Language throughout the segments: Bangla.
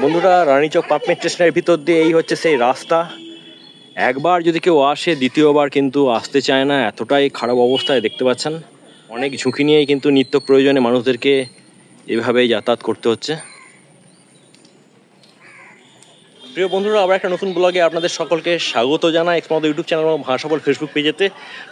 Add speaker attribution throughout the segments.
Speaker 1: বন্ধুরা, রানীচক পাম্প স্টেশনের ভিতর দিয়ে এই হচ্ছে সেই রাস্তা। একবার যদি কেউ আসে দ্বিতীয়বার কিন্তু আসতে চায় না, এতটাই খারাপ অবস্থায় দেখতে পাচ্ছেন। অনেক ঝুঁকি নিয়েই কিন্তু নিত্য প্রয়োজনে মানুষদেরকে এভাবেই যাতায়াত করতে হচ্ছে। প্রিয় বন্ধুরা, আবার একটা নতুন ব্লগে আপনাদের সকলকে স্বাগত জানাই এক্সপ্লোর ইউটিউব চ্যানেল এবং ভাষাবল ফেসবুক পেজেতে।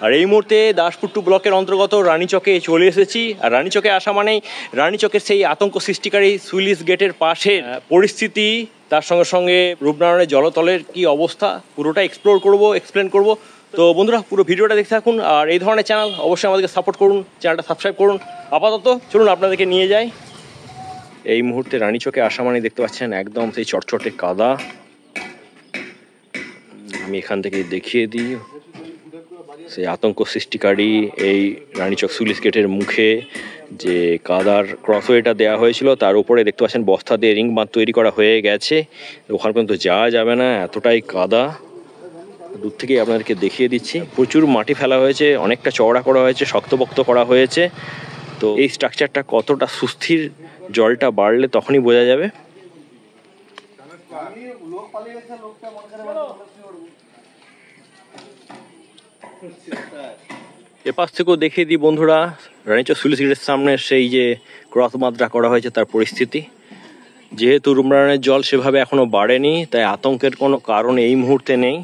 Speaker 1: আর এই মুহূর্তে দাসপুর টু ব্লকের অন্তর্গত রানীচকে চলে এসেছি। আর রানীচকে আসা মানেই রানীচকের সেই আতঙ্ক সৃষ্টিকারী সুইলিশ গেটের পাশে পরিস্থিতি, তার সঙ্গে সঙ্গে রূপনারায়ণের জলতলের কি অবস্থা পুরোটা এক্সপ্লেন করব। তো বন্ধুরা, পুরো ভিডিওটা দেখতে থাকুন। আর এই ধরনের চ্যানেল অবশ্যই আমাদেরকে সাপোর্ট করুন, চ্যানেলটা সাবস্ক্রাইব করুন। আপাতত চলুন আপনাদেরকে নিয়ে যাই। এই মুহূর্তে রানীচকে আসা মানে দেখতে পাচ্ছেন একদম সেই চটচটে কাদা। আমি এখান থেকে দেখিয়ে দিই সেই আতঙ্ক সৃষ্টিকারী এই রানীচক সুইলিশ গেটের মুখে যে কাদার ক্রসওয়েটা দেওয়া হয়েছিল, তার উপরে দেখতে পাচ্ছেন বস্তা দিয়ে রিং বাঁধ তৈরি করা হয়ে গেছে। ওখানে পর্যন্ত যাওয়া যাবে না, এতটাই কাদা। দূর থেকেই আপনাদেরকে দেখিয়ে দিচ্ছি। প্রচুর মাটি ফেলা হয়েছে, অনেকটা চওড়া করা হয়েছে, শক্তপোক্ত করা হয়েছে। তো এই স্ট্রাকচারটা কতটা সুস্থির, জলটা বাড়লে তখনই বোঝা যাবে। এপাশ থেকেও দেখিয়ে দিই বন্ধুরা, রানীচক সুইলিশ গেটের সামনে সেই যে ক্রস বাঁধটা করা হয়েছে তার পরিস্থিতি। যেহেতু রূপনারায়ণের জল সেভাবে এখনো বাড়েনি, তাই আতঙ্কের কোনো কারণ এই মুহূর্তে নেই।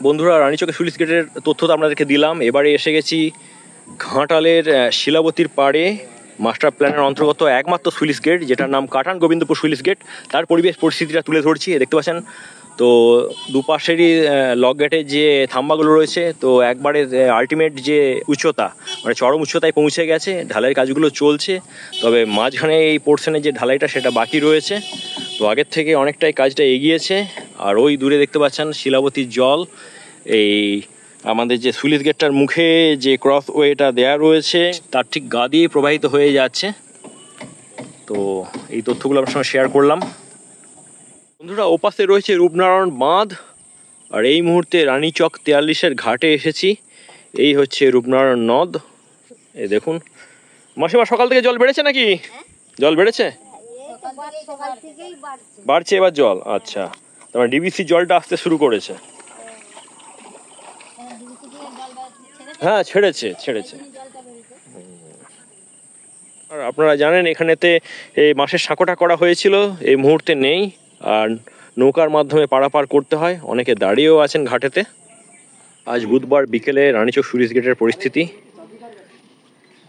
Speaker 1: বন্ধুরা, রানীচকের সুইলিশ গেটের তথ্য তো আপনাদেরকে দিলাম। এবারে এসে গেছি ঘাটালের শিলাবতীর পাড়ে মাস্টার প্ল্যানের অন্তর্গত একমাত্র সুইলিশ গেট, যেটার নাম কাটান গোবিন্দপুর সুইলিশ গেট। তার পরিবেশ পরিস্থিতিটা তুলে ধরছি। দেখতে পাচ্ছেন তো দুপাশেরই লক গেটের যে থাম্বাগুলো রয়েছে, তো একবারে আলটিমেট যে উচ্চতা, মানে চরম উচ্চতায় পৌঁছে গেছে। ঢালাইয়ের কাজগুলো চলছে, তবে মাঝখানে এই পোর্শনের যে ঢালাইটা সেটা বাকি রয়েছে। তো আগের থেকে অনেকটাই কাজটা এগিয়েছে। আর ওই দূরে দেখতে পাচ্ছেন শিলাবতীর জল এই আমাদের যে সুইলিশ গেটটার মুখে যে ক্রস ওয়েটা দেওয়া রয়েছে তার ঠিক গা দিয়ে প্রবাহিত হয়ে যাচ্ছে। তো এই তথ্যগুলো আপনার সঙ্গে শেয়ার করলাম। বন্ধুরা, ওপাশে রয়েছে রূপনারায়ণ বাঁধ। আর এই মুহূর্তে রানীচক 43-এর ঘাটে এসেছি। এই হচ্ছে রূপনারায়ণ নদ। এই দেখুন মাসিমা, সকাল থেকে জল বেড়েছে নাকি? জল বেড়েছে, বাড়ছে এবার জল। আচ্ছা, তারপর ডিবিসি জলটা আসতে শুরু করেছে। হ্যাঁ, ছেড়েছে। আর আপনারা জানেন এখানেতে এই মাসের সাঁকোটা করা হয়েছিল, এই মুহূর্তে নেই। আর নৌকার মাধ্যমে পারাপার করতে হয়, অনেকে দাঁড়িয়েও আছেন ঘাটেতে। আজ বুধবার বিকেলে রানীচক সুইলিশ গেটের পরিস্থিতি।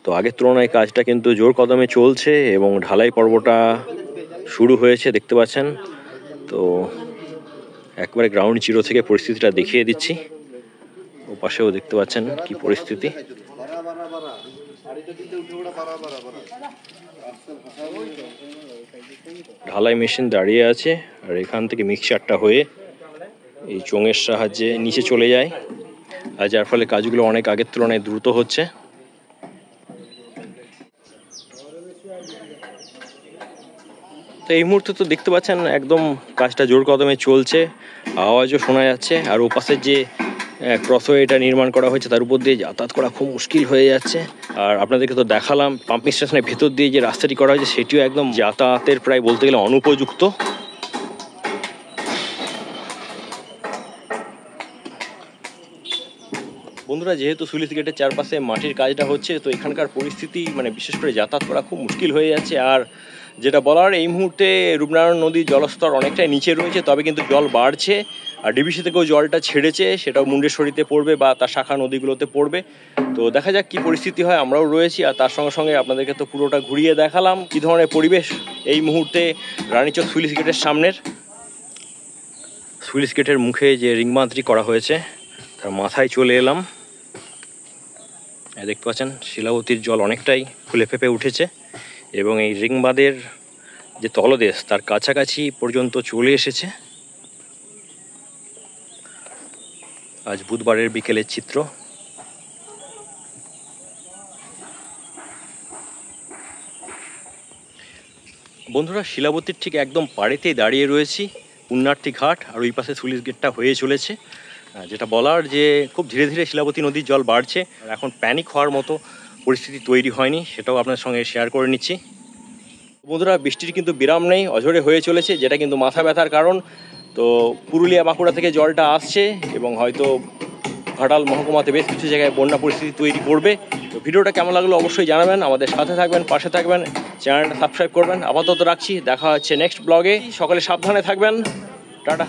Speaker 1: তো আগের তুলনায় কাজটা কিন্তু জোর কদমে চলছে এবং ঢালাই পর্বটা শুরু হয়েছে দেখতে পাচ্ছেন। তো একবারে গ্রাউন্ড জিরো থেকে পরিস্থিতিটা দেখিয়ে দিচ্ছি। ও পাশেও দেখতে পাচ্ছেন কি পরিস্থিতি। ঢালাই মেশিন দাঁড়িয়ে আছে, আর এখান থেকে মিক্সারটা হয়ে এই চোঙের সাহায্যে নিচে চলে যায়, আর যার ফলে কাজগুলো অনেক আগের তুলনায় দ্রুত হচ্ছে। তো এই মুহূর্তে তো দেখতে পাচ্ছেন একদম কাজটা জোর কদমে চলছে, আওয়াজও শোনা যাচ্ছে। আর ওপাশের যে ক্রসওয়েটা নির্মাণ করা হয়েছে তার উপর দিয়ে যাতায়াত করা খুব মুশকিল হয়ে যাচ্ছে। আর আপনাদেরকে তো দেখালাম পাম্পিং স্টেশনের ভেতর দিয়ে যে রাস্তাটি করা হয়েছে সেটিও একদম যাতায়াতের প্রায় বলতে গেলে অনুপযুক্ত। বন্ধুরা, যেহেতু সুইলিশ গেটের চারপাশে মাটির কাজটা হচ্ছে, তো এখানকার পরিস্থিতি মানে বিশেষ করে যাতায়াত করা খুব মুশকিল হয়ে যাচ্ছে। আর যেটা বলার, এই মুহূর্তে রূপনারায়ণ নদীর জলস্তর অনেকটাই নিচে রয়েছে, তবে কিন্তু জল বাড়ছে। আর ডিবিসি থেকেও জলটা ছেড়েছে, সেটাও মুন্ডেশ্বরীতে পড়বে বা তার শাখা নদীগুলোতে পড়বে। তো দেখা যাক কি পরিস্থিতি হয়। আমরাও রয়েছি, আর তার সঙ্গে সঙ্গে আপনাদেরকে তো পুরোটা ঘুরিয়ে দেখালাম কী ধরনের পরিবেশ এই মুহূর্তে রানীচক সুইলিশ গেটের সামনের। সুইলিশ গেটের মুখে যে রিংবাঁধটি করা হয়েছে তার মাথায় চলে এলাম। দেখতে পাচ্ছেন শিলাবতীর জল অনেকটাই ফুলে ফেঁপে উঠেছে এবং এই রিংবাঁধের যে তলদেশ তার কাছাকাছি পর্যন্ত চলে এসেছে। আজ বুধবারের বিকেলের চিত্র। বন্ধুরা, শিলাবতীর ঠিক একদম পাড়েতেই দাঁড়িয়ে রয়েছি, পুণ্যার্থী ঘাট। আর ওই পাশে সুইলিশ গেটটা হয়ে চলেছে। যেটা বলার যে খুব ধীরে ধীরে শিলাবতী নদীর জল বাড়ছে, এখন প্যানিক হওয়ার মতো পরিস্থিতি তৈরি হয়নি, সেটাও আপনার সঙ্গে শেয়ার করে নিচ্ছি। বন্ধুরা, বৃষ্টির কিন্তু বিরাম নেই, অঝরে হয়ে চলেছে, যেটা কিন্তু মাথা ব্যথার কারণ। তো পুরুলিয়া বাঁকুড়া থেকে জলটা আসছে এবং হয়তো ঘাটাল মহকুমাতে বেশ কিছু জায়গায় বন্যা পরিস্থিতি তৈরি করবে। তো ভিডিওটা কেমন লাগলো অবশ্যই জানাবেন, আমাদের সাথে থাকবেন, পাশে থাকবেন, চ্যানেলটা সাবস্ক্রাইব করবেন। আপাতত রাখছি, দেখা হচ্ছে নেক্সট ব্লগে। সকলে সাবধানে থাকবেন, টাটা।